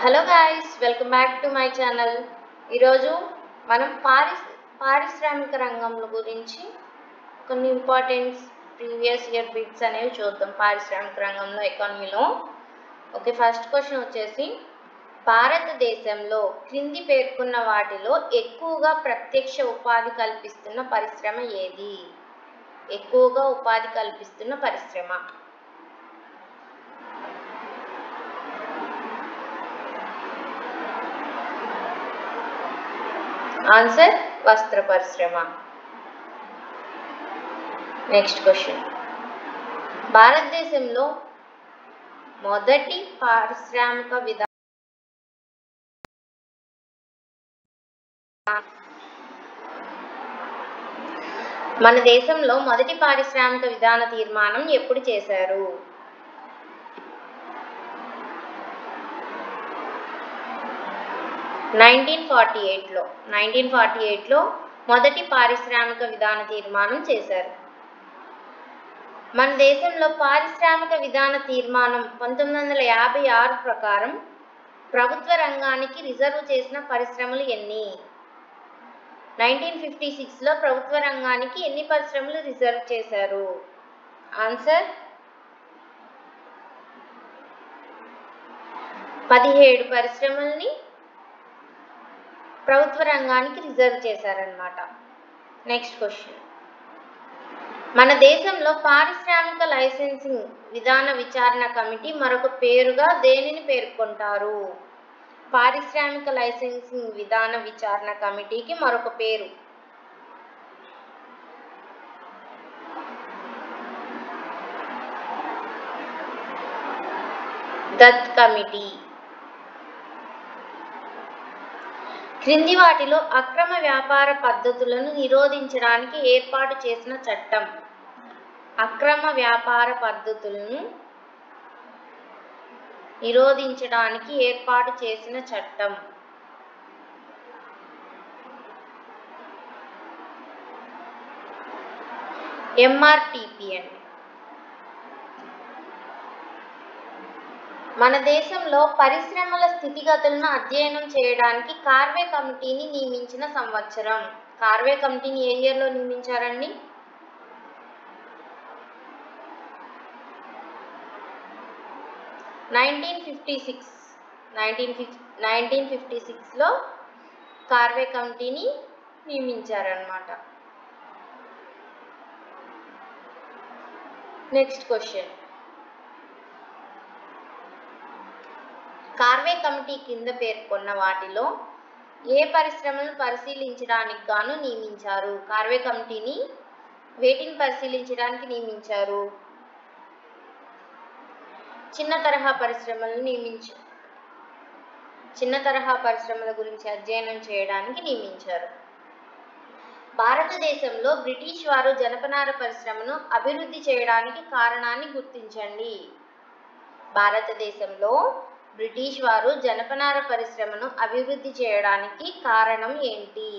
Hello guys, welcome back to my channel. ఈరోజు మనం పారిశ్రామిక రంగం గురించి కొన్ని ఇంపార్టెంట్ ప్రీవియస్ ఇయర్ బిట్స్ అనేవి చూద్దాం. పారిశ్రామిక రంగంలో ఎకానమీలో ఓకే, ఫస్ట్ క్వశ్చన్ వచ్చేసి భారతదేశంలో క్రింది పేర్కొన్న వాటిలో ఎక్కువగా ప్రత్యక్ష ఉపాధి కల్పిస్తున్న పరిశ్రమ ఏది? ఎక్కువగా ఉపాధి కల్పిస్తున్న పరిశ్రమ ఆన్సర్ వస్త్ర పరిశ్రమ. నెక్స్ట్ క్వశ్చన్, భారతదేశంలో మొదటి పారిశ్రామిక విధానం మన దేశంలో మొదటి పారిశ్రామిక విధాన తీర్మానం ఎప్పుడు చేశారు? 1948లో మొదటి పారిశ్రామిక విధాన తీర్మానం చేశారు. మన దేశంలో పారిశ్రామిక విధాన తీర్మానం 1956 ప్రకారం ప్రభుత్వ రంగానికి రిజర్వ్ చేసిన పరిశ్రమలు ఎన్ని? 1956లో ప్రభుత్వ రంగానికి ఎన్ని పరిశ్రమలు రిజర్వ్ చేశారు? ఆన్సర్ 17 పరిశ్రమల్ని ప్రభుత్వ రంగానికి రిజర్వ్ చేశారన్నమాట. నెక్స్ట్ క్వశ్చన్, మన దేశంలో పారిశ్రామిక లైసెన్సింగ్ విధాన విచారణ కమిటీ మరొక పేరుగా దేనిని పేర్కొంటారు? పారిశ్రామిక లైసెన్సింగ్ విధాన విచారణ కమిటీకి మరొక పేరు దత్ కమిటీ. క్రింది వాటిలో అక్రమ వ్యాపార పద్ధతులను నిరోధించడానికి ఏర్పాటు చేసిన చట్టం. అక్రమ వ్యాపార పద్ధతులను నిరోధించడానికి ఏర్పాటు చేసిన చట్టం MRTP అండి. మన దేశంలో పరిశ్రమల స్థితిగతులను అధ్యయనం చేయడానికి కార్వే కమిటీని నియమించిన సంవత్సరం. కార్వే కమిటీని ఏ ఇయర్లో నియమించారండి? 1956లో కార్వే కమిటీని నియమించారన్నమాట. నెక్స్ట్ క్వశ్చన్, కార్వే కమిటీ కింద పేర్కొన్న వాటిలో ఏ పరిశ్రమలను పరిశీలించడానికి గాను నియమించారు? కార్వే కమిటీని వేటిని పరిశీలించడానికి నియమించారు? చిన్న తరహా పరిశ్రమల గురించి అధ్యయనం చేయడానికి నియమించారు. భారతదేశంలో బ్రిటిష్ వారు జనపనార పరిశ్రమను అభివృద్ధి చేయడానికి కారణాన్ని గుర్తించండి. భారతదేశంలో బ్రిటిష్ వారు జనపనార పరిశ్రమను అభివృద్ధి చేయడానికి కారణం ఏంటి?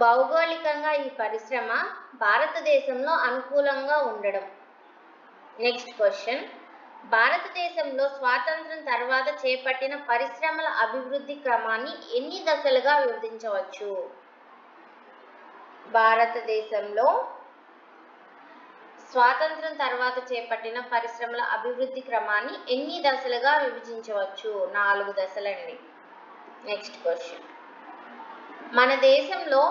భౌగోళికంగా ఈ పరిశ్రమ భారతదేశంలో అనుకూలంగా ఉండడం. నెక్స్ట్ క్వశ్చన్, భారతదేశంలో స్వాతంత్రం తర్వాత చేపట్టిన పరిశ్రమల అభివృద్ధి క్రమాన్ని ఎన్ని దశలుగా విభజించవచ్చు? భారతదేశంలో స్వాతంత్రం తర్వాత చేపట్టిన పరిశ్రమల అభివృద్ధి క్రమాన్ని ఎన్ని దశలుగా విభజించవచ్చు? 4 దశలండి. నెక్స్ట్ క్వశ్చన్, మన దేశంలో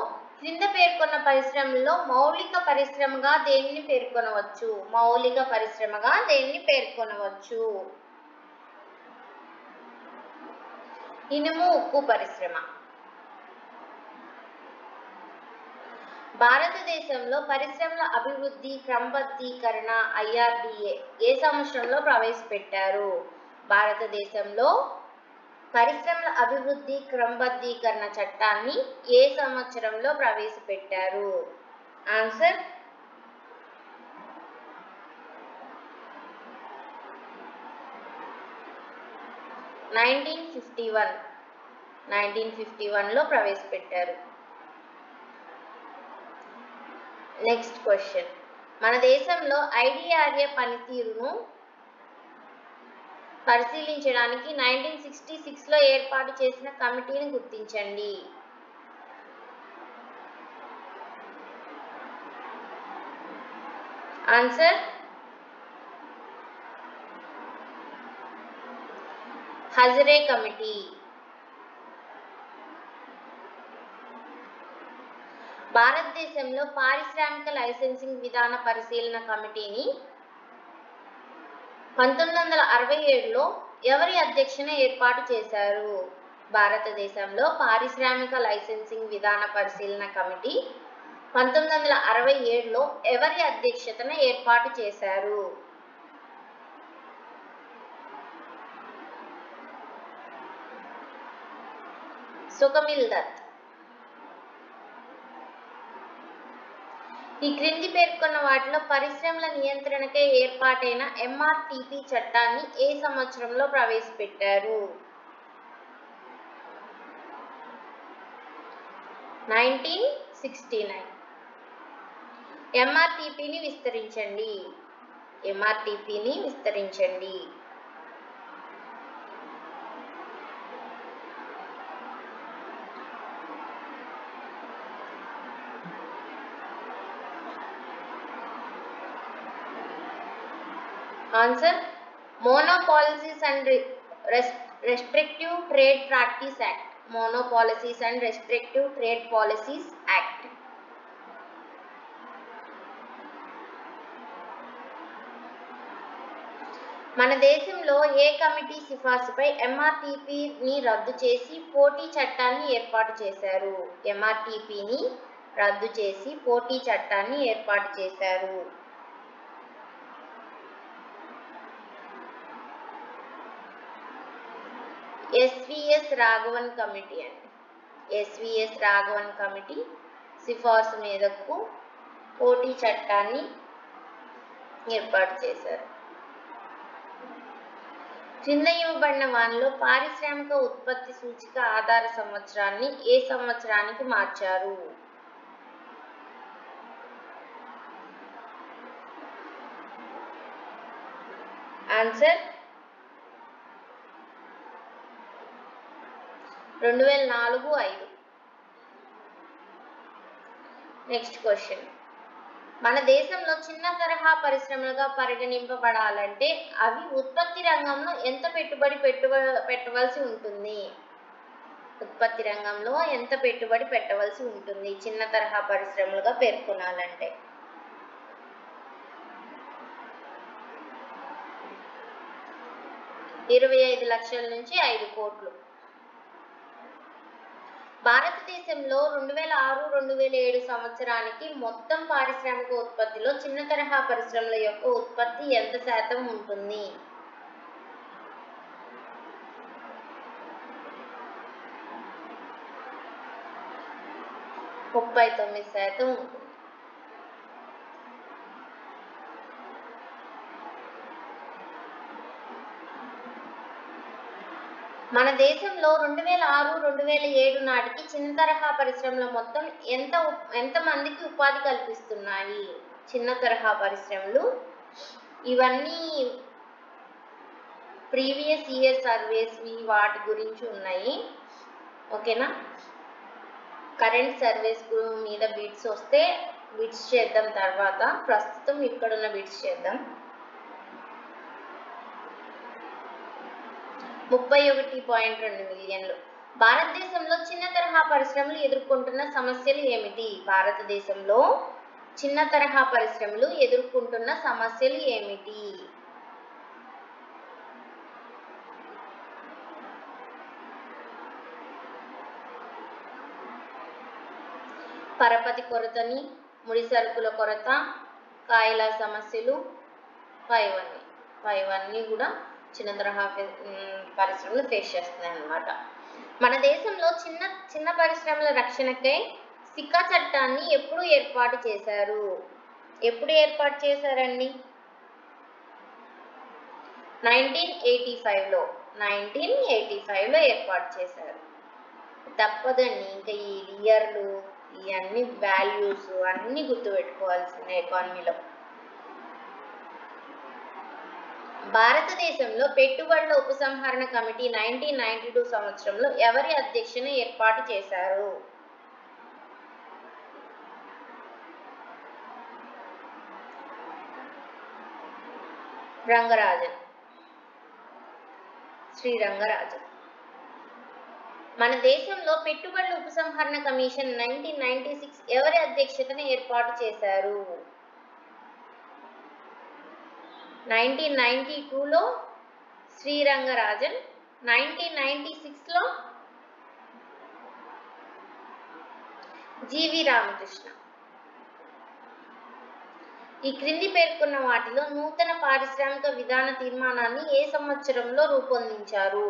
క్రింద పేర్కొన్న పరిశ్రమల్లో మౌలిక పరిశ్రమగా దేనిని పేర్కొనవచ్చు? మౌలిక పరిశ్రమగా దేనిని పేర్కొనవచ్చు? ఇనుము ఉక్కు పరిశ్రమ. భారతదేశంలో పరిశ్రమల అభివృద్ధి క్రమబద్ధీకరణ IRDA ఏ సంవత్సరంలో ప్రవేశపెట్టారు? భారతదేశంలో పరిశ్రమల అభివృద్ధి క్రమబద్ధీకరణ చట్టాన్ని ఏ సంవత్సరంలో ప్రవేశపెట్టారు? ఆన్సర్ 1951లో ప్రవేశపెట్టారు. నెక్స్ట్ క్వశ్చన్, మన దేశంలో IDRA పనితీరును పరిశీలించడానికి 1966లో ఏర్పాటు చేసిన కమిటీని గుర్తించండి. Answer Hazare committee. భారతదేశంలో పారిశ్రామిక లైసెన్సింగ్ విధాన పరిశీలన కమిటీని 1967లో ఎవరి అధ్యక్షన ఏర్పాటు చేశారు? భారతదేశంలో పారిశ్రామిక లైసెన్సింగ్ విధాన పరిశీలన కమిటీ 1967లో ఎవరి అధ్యక్షతన ఏర్పాటు చేశారు? సుఖమిల్ దత్. ఈ క్రింది పేర్కొన్న వాటిలో పరిశ్రమల నియంత్రణకై ఏర్పాటైన MRTP చట్టాన్ని ఏ సంవత్సరంలో ప్రవేశపెట్టారు? 1969. MRTPని విస్తరించండి. MRTPని విస్తరించండి. Answer monopolies and restrictive trade practice act. Monopolies and restrictive trade policies act. మన దేశంలో ఏ కమిటీ సిఫార్సుపై MRTPని రద్దు చేసి పోటీ చట్టాన్ని ఏర్పాటు చేశారు? MRTPని రద్దు చేసి పోటీ చట్టాన్ని ఏర్పాటు చేశారు. SVS రాఘవన్ కమిటీ అండి. SVS రాఘవన్ కమిటీ సిఫార్సు మేరకు పోటీ చట్టాన్ని ఏర్పాటు చేశారు. క్రింద ఇవ్వబడిన వానిలో పారిశ్రామిక ఉత్పత్తి సూచిక ఆధార సంవత్సరాన్ని ఏ సంవత్సరానికి మార్చారు? ఆన్సర్ 2004-05. Next question. మన దేశంలో చిన్న తరహా పరిశ్రమలుగా పరిగణింపబడాలంటే అవి ఉత్పత్తి రంగంలో ఎంత పెట్టుబడి పెట్టవలసి ఉంటుంది? ఉత్పత్తి రంగంలో ఎంత పెట్టుబడి పెట్టవలసి ఉంటుంది చిన్న తరహా పరిశ్రమలుగా పేర్కొనాలంటే? 25 లక్షల నుంచి 5 కోట్లు. భారతదేశంలో 2006-2007 సంవత్సరానికి మొత్తం పారిశ్రామిక ఉత్పత్తిలో చిన్న తరహా పరిశ్రమల యొక్క ఉత్పత్తి ఎంత శాతం ఉంటుంది? 39% ఉంటుంది. మన దేశంలో 2006-2007 నాటికి చిన్న తరహా పరిశ్రమల మొత్తం ఎంత మందికి ఉపాధి కల్పిస్తున్నాయి? చిన్న తరహా పరిశ్రమలు ఇవన్నీ ప్రీవియస్ ఇయర్ సర్వేస్ వాటి గురించి ఉన్నాయి. ఓకేనా? కరెంట్ సర్వేస్ మీద బిట్స్ వస్తే బిట్స్ చేద్దాం. తర్వాత ప్రస్తుతం ఇక్కడున్న బిట్స్ చేద్దాం. 31.2 మిలియన్లు. భారతదేశంలో చిన్న తరహా పరిశ్రమలు ఎదుర్కొంటున్న సమస్యలు ఏమిటి? భారతదేశంలో చిన్న తరహా పరిశ్రమలు ఎదుర్కొంటున్న సమస్యలు ఏమిటి? పరపతి కొరతని, ముడి సరుకుల కొరత, కాయల సమస్యలు, ఇవన్నీ కూడా చిన్న తరహా పరిశ్రమలు ఫేస్ చేస్తున్నాయి అన్నమాట. మన దేశంలో చిన్న పరిశ్రమల రక్షణకై సికా చట్టాన్ని ఎప్పుడు ఏర్పాటు చేశారు? ఎప్పుడు ఏర్పాటు చేశారండి? 1985లో. 1985లో ఏర్పాటు చేశారు. తప్పదండి. ఇంకా ఈ ఇయర్లు ఇవన్నీ వాల్యూస్ అన్నీ గుర్తుపెట్టుకోవాల్సిన ఎకానమీలో. భారతదేశంలో పెట్టుబడుల ఉపసంహరణ కమిటీ 1992 సంవత్సరంలో ఎవరి అధ్యక్షతన ఏర్పాటు చేశారు? రంగరాజన్, శ్రీ రంగరాజన్. మన దేశంలో పెట్టుబడుల ఉపసంహరణ కమిషన్ 1996 ఎవరి అధ్యక్షతన ఏర్పాటు చేశారు? 1992లో శ్రీ రంగరాజన్, 1996లో జీవి రామకృష్ణ. ఈ క్రింది పేర్కొన్న వాటిలో నూతన పారిశ్రామిక విధాన తీర్మానాన్ని ఏ సంవత్సరంలో రూపొందించారు?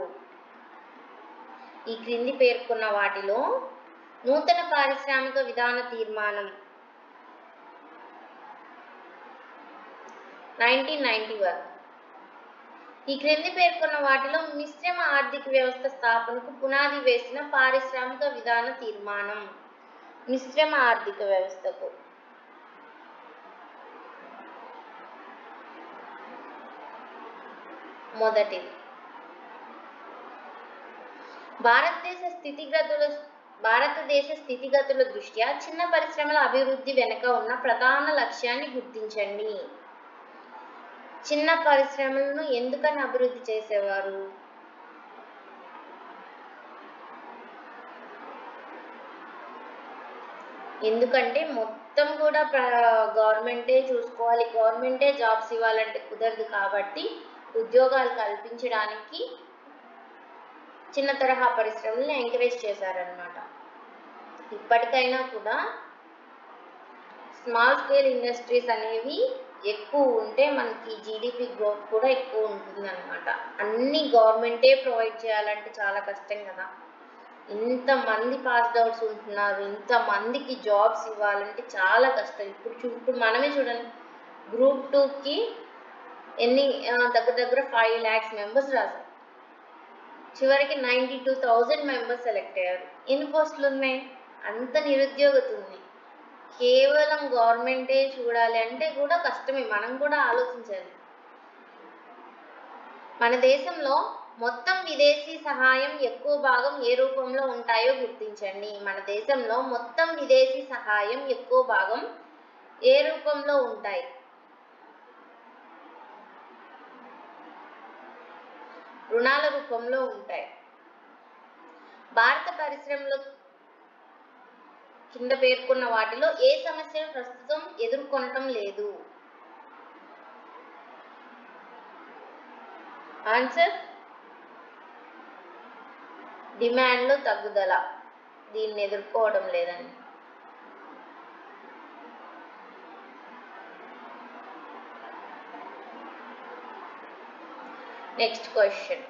ఈ క్రింది పేర్కొన్న వాటిలో నూతన పారిశ్రామిక విధాన తీర్మానం 1991. ఈ క్రింది పేర్కొన్న వాటిలో మిశ్రమ ఆర్థిక వ్యవస్థ స్థాపనకు పునాది వేసిన పారిశ్రామిక విధాన తీర్మానం. మిశ్రమ ఆర్థిక వ్యవస్థకు మొదటిది. భారతదేశ స్థితిగతుల దృష్ట్యా చిన్న పరిశ్రమల అభివృద్ధి వెనుక ఉన్న ప్రధాన లక్ష్యాన్ని గుర్తించండి. చిన్న పరిశ్రమలను ఎందుకని అభివృద్ధి చేసేవారు? ఎందుకంటే మొత్తం కూడా గవర్నమెంటే చూసుకోవాలి, గవర్నమెంటే జాబ్స్ ఇవ్వాలంటే కుదరదు కాబట్టి ఉద్యోగాలు కల్పించడానికి చిన్న తరహా పరిశ్రమల్ని ఎంకరేజ్ చేశారనమాట. ఇప్పటికైనా కూడా స్మాల్ స్కేల్ ఇండస్ట్రీస్ అనేవి ఎక్కువ ఉంటే మనకి జీడిపి గ్రోత్ కూడా ఎక్కువ ఉంటుందన్నమాట. అన్ని గవర్నమెంటే ప్రొవైడ్ చేయాలంటే చాలా కష్టం కదా. ఇంతమంది పాస్డ్ అవుట్స్ ఉంటున్నారు, ఇంతమందికి జాబ్స్ ఇవ్వాలంటే చాలా కష్టం. ఇప్పుడు మనమే చూడండి, గ్రూప్ 2కి ఎన్ని దగ్గర 5 lakhs మెంబర్స్ రాశారు, చివరికి 92,000 మెంబర్స్ సెలెక్ట్ అయ్యారు. ఎన్ని పోస్టులు ఉన్నాయి? అంత నిరుద్యోగత ఉంది. కేవలం గవర్నమెంటే చూడాలి అంటే కూడా కష్టమే, మనం కూడా ఆలోచించాలి. మన దేశంలో మొత్తం విదేశీ సహాయం ఎక్కువ భాగం ఏ రూపంలో ఉంటాయో గుర్తించండి. మన దేశంలో మొత్తం విదేశీ సహాయం ఎక్కువ భాగం ఏ రూపంలో ఉంటాయి? రుణాల రూపంలో ఉంటాయి. భారత పరిశ్రమలు కింద పేర్కొన్న వాటిలో ఏ సమస్యను ప్రస్తుతం ఎదుర్కొనటం లేదు? ఆన్సర్ డిమాండ్లో తగ్గుదల. దీన్ని ఎదుర్కోవడం లేదండి. Next question.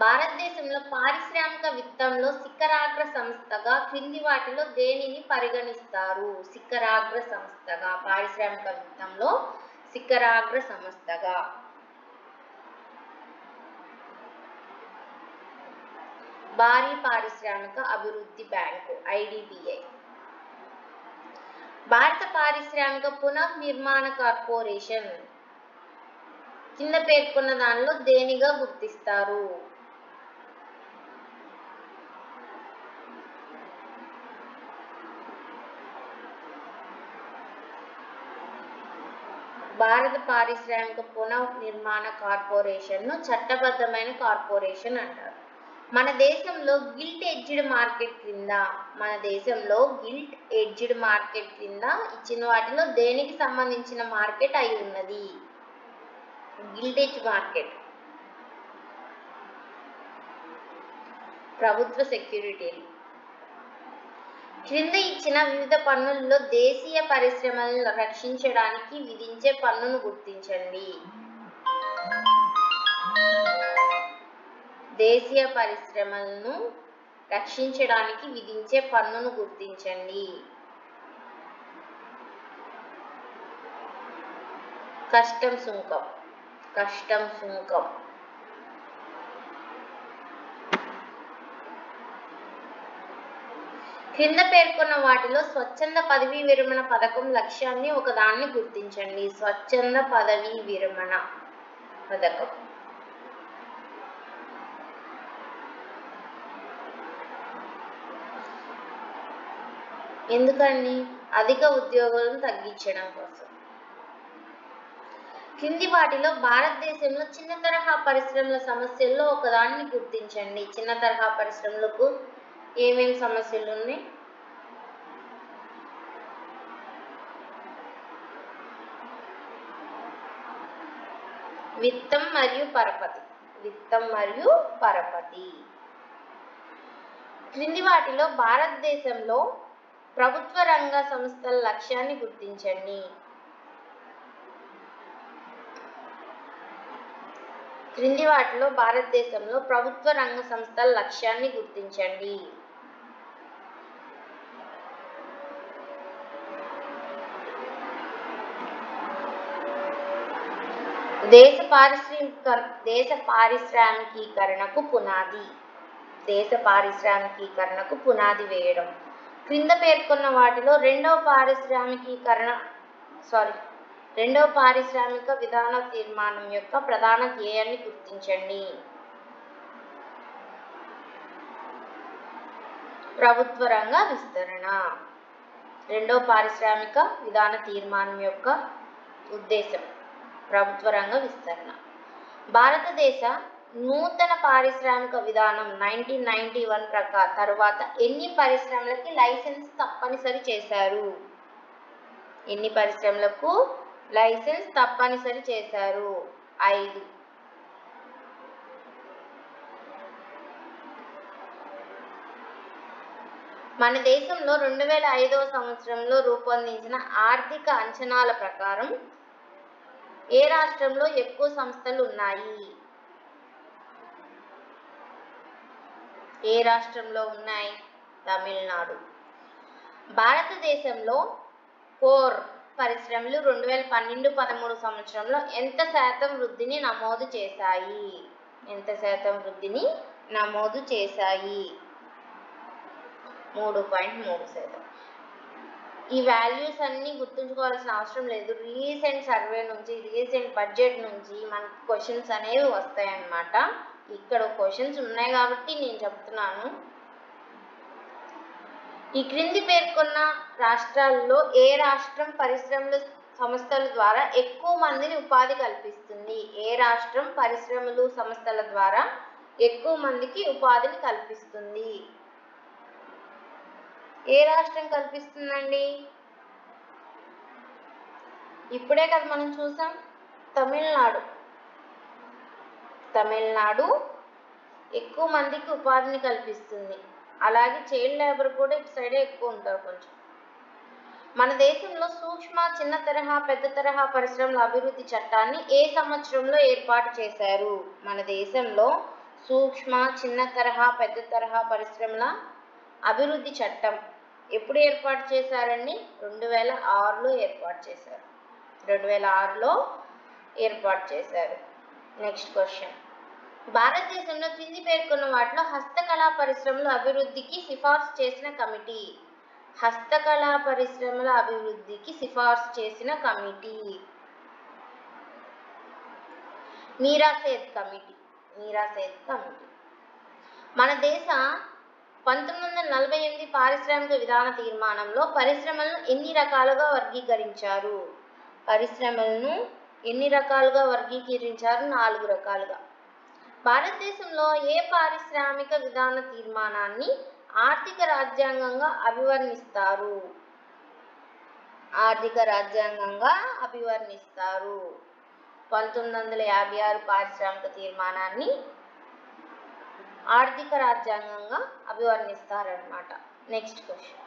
భారతదేశంలో పారిశ్రామిక విత్తంలో శిఖరాగ్ర సంస్థగా క్రింది వాటిలో దేనిని పరిగణిస్తారు? శిఖరాగ్ర సంస్థగా, పారిశ్రామిక విత్తంలో శిఖరాగ్ర సంస్థగా భారీ పారిశ్రామిక అభివృద్ధి బ్యాంకు IDBI. భారత పారిశ్రామిక పునర్నిర్మాణ కార్పొరేషన్ కింద పేర్కొన్న దానిలో దేనిగా గుర్తిస్తారు? భారత పారిశ్రామిక పునర్నిర్మాణ కార్పొరేషన్ను చట్టబద్ధమైన కార్పొరేషన్ అంటారు. మన దేశంలో గిల్ట్ ఎడ్జ్డ్ మార్కెట్ క్రింద ఇచ్చిన వాటిలో దేనికి సంబంధించిన మార్కెట్ అయి ఉన్నది? గిల్ట్ ఎడ్జ్ మార్కెట్ ప్రభుత్వ సెక్యూరిటీలు. క్రింద ఇచ్చిన వివిధ పన్నులలో దేశీయ పరిశ్రమలను రక్షించడానికి విధించే పన్నును గుర్తించండి. దేశీయ పరిశ్రమలను రక్షించడానికి విధించే పన్నును గుర్తించండి. కస్టమ్ సుంకం. క్రింద పేర్కొన్న వాటిలో స్వచ్ఛంద పదవీ విరమణ పథకం లక్ష్యాన్ని ఒకదాన్ని గుర్తించండి. స్వచ్ఛంద పదవీ విరమణ పథకం ఎందుకండి? అధిక ఉద్యోగులను తగ్గించడం కోసం. కింది వాటిలో భారతదేశంలో చిన్న తరహా పరిశ్రమల సమస్యల్లో ఒకదాన్ని గుర్తించండి. చిన్న తరహా పరిశ్రమలకు ఏమేమి సమస్యలు ఉన్నాయి? విత్తం మరియు పరపతి. విత్తం మరియు పరపతి. క్రింది వాటిలో భారతదేశంలో ప్రభుత్వ రంగ సంస్థల లక్ష్యాన్ని గుర్తించండి. క్రింది వాటిలో భారతదేశంలో ప్రభుత్వ రంగ సంస్థల లక్ష్యాన్ని గుర్తించండి. దేశ పారిశ్రామికీకరణకు పునాది. దేశ పారిశ్రామికీకరణకు పునాది వేయడం. క్రింద పేర్కొన్న వాటిలో రెండవ పారిశ్రామిక విధాన తీర్మానం యొక్క ప్రధాన ధ్యేయాన్ని గుర్తించండి. ప్రభుత్వ రంగ విస్తరణ. రెండవ పారిశ్రామిక విధాన తీర్మానం యొక్క ఉద్దేశం ప్రభుత్వ రంగ విస్తరణ. భారతదేశ నూతన పారిశ్రామిక విధానం 1991 తరువాత ఎన్ని పరిశ్రమలకి లైసెన్స్ తప్పనిసరి చేశారు? ఎన్ని పరిశ్రమలకు లైసెన్స్ తప్పనిసరి చేశారు? 5. మన దేశంలో 2005వ సంవత్సరంలో రూపొందించిన ఆర్థిక అంచనాల ప్రకారం ఏ రాష్ట్రంలో ఎక్కువ సంస్థలు ఉన్నాయి? ఏ రాష్ట్రంలో ఉన్నాయి? తమిళనాడు. భారతదేశంలో కోర్ పరిశ్రమలు 2012-13 సంవత్సరంలో ఎంత శాతం వృద్ధిని నమోదు చేశాయి? ఎంత శాతం వృద్ధిని నమోదు చేశాయి? 3.3%. ఈ వాల్యూస్ అన్ని గుర్తుంచుకోవాల్సిన అవసరం లేదు. రీసెంట్ సర్వే నుంచి, రీసెంట్ బడ్జెట్ నుంచి మనకి క్వశ్చన్స్ అనేవి వస్తాయి అన్నమాట. ఇక్కడ క్వశ్చన్స్ ఉన్నాయి కాబట్టి నేను చెప్తున్నాను. ఈ క్రింది పేర్కొన్న రాష్ట్రాల్లో ఏ రాష్ట్రం పరిశ్రమల సంస్థల ద్వారా ఎక్కువ మందిని ఉపాధి కల్పిస్తుంది? ఏ రాష్ట్రం పరిశ్రమలు సంస్థల ద్వారా ఎక్కువ మందికి ఉపాధిని కల్పిస్తుంది? ఏ రాష్ట్రం కల్పిస్తుందండి? ఇప్పుడే కదా మనం చూసాం, తమిళనాడు. తమిళనాడు ఎక్కువ మందికి ఉపాధిని కల్పిస్తుంది. అలాగే చైల్డ్ లేబర్ కూడా ఇటు సైడే ఎక్కువ ఉంటారు కొంచెం. మన దేశంలో సూక్ష్మ, చిన్న తరహా, పెద్ద తరహా పరిశ్రమల అభివృద్ధి చట్టాన్ని ఏ సంవత్సరంలో ఏర్పాటు చేశారు? మన దేశంలో సూక్ష్మ, చిన్న తరహా, పెద్ద తరహా పరిశ్రమల అభివృద్ధి చట్టం ఎప్పుడు ఏర్పాటు చేశారండి? 2006లో ఏర్పాటు చేశారు. 2006లో ఏర్పాటు చేశారు. Next question. భారతదేశంలో క్రింది పేర్కొన్న వాటిలో హస్తకళా పరిశ్రమల అభివృద్ధికి సిఫార్సు చేసిన కమిటీ. హస్తకళా పరిశ్రమల అభివృద్ధికి సిఫార్సు చేసిన కమిటీ మీరా సేథ్ కమిటీ. మీరా సేథ్ కమిటీ. మన దేశ 1948 పారిశ్రామిక విధాన తీర్మానంలో పరిశ్రమలను ఎన్ని రకాలుగా వర్గీకరించారు? పరిశ్రమలను ఎన్ని రకాలుగా వర్గీకరించారు? 4 రకాలుగా. భారతదేశంలో ఏ పారిశ్రామిక విధాన తీర్మానాన్ని ఆర్థిక రాజ్యాంగంగా అభివర్ణిస్తారు? ఆర్థిక రాజ్యాంగంగా అభివర్ణిస్తారు. 1956 పారిశ్రామిక తీర్మానాన్ని ఆర్థిక రాజ్యాంగంగా అభివర్ణిస్తారన్నమాట. Next question.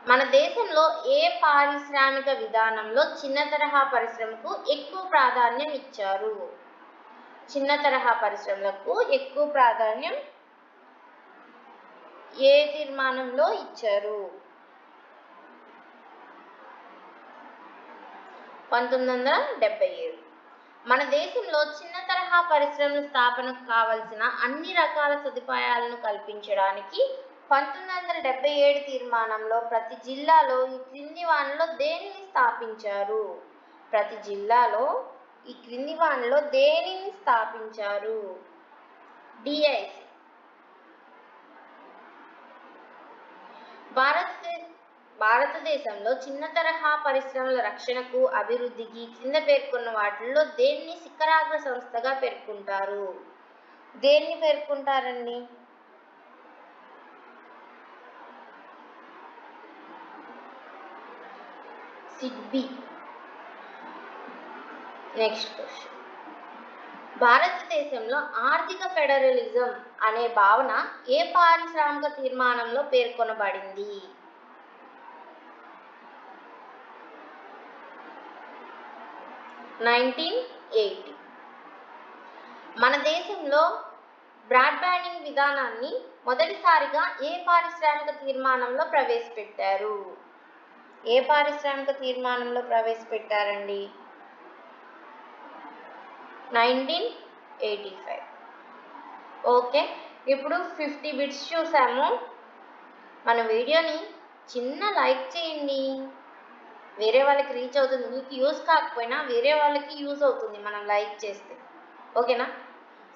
మన దేశంలో ఏ పారిశ్రామిక విధానంలో చిన్న తరహా పరిశ్రమకు ఎక్కువ ప్రాధాన్యం ఇచ్చారు? చిన్న తరహా పరిశ్రమలకు ఎక్కువ ప్రాధాన్యం ఏ తీర్మానంలో ఇచ్చారు? 1977. మన దేశంలో చిన్న తరహా పరిశ్రమల స్థాపనకు కావలసిన అన్ని రకాల సదుపాయాలను కల్పించడానికి 1977 తీర్మానంలో ప్రతి జిల్లాలో ఈ క్రింది వానిలో దేనిని స్థాపించారు? ప్రతి జిల్లాలో ఈ క్రింది వానిలో దేనిని స్థాపించారు? డిఐసి. భారతదేశంలో చిన్న తరహా పరిశ్రమల రక్షణకు అభివృద్ధికి కింద పేర్కొన్న వాటిల్లో దేన్ని శిఖరాగ్ర సంస్థగా పేర్కొంటారు? దేన్ని పేర్కొంటారండి? సిడ్బి. Next question. భారతదేశంలో ఆర్థిక ఫెడరలిజం అనే భావన ఏ పారిశ్రామిక తీర్మానంలో పేర్కొనబడింది? మన దేశంలో బ్రాడ్బ్యాండింగ్ విధానాన్ని మొదటిసారిగా ఏ పారిశ్రామిక తీర్మానంలో ప్రవేశపెట్టారు? ఏ పారిశ్రామిక తీర్మానంలో ప్రవేశపెట్టారండి? 1985. ఓకే, ఇప్పుడు 50 బిట్స్ చూసాము. మన వీడియోని చిన్న లైక్ చేయండి, వేరే వాళ్ళకి రీచ్ అవుతుంది. మీకు యూజ్ కాకపోయినా వేరే వాళ్ళకి యూజ్ అవుతుంది మనం లైక్ చేస్తే. ఓకేనా?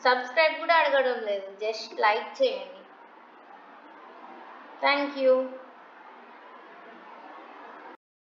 సబ్స్క్రైబ్ కూడా అడగడం లేదు, జస్ట్ లైక్ చేయండి. Thank you.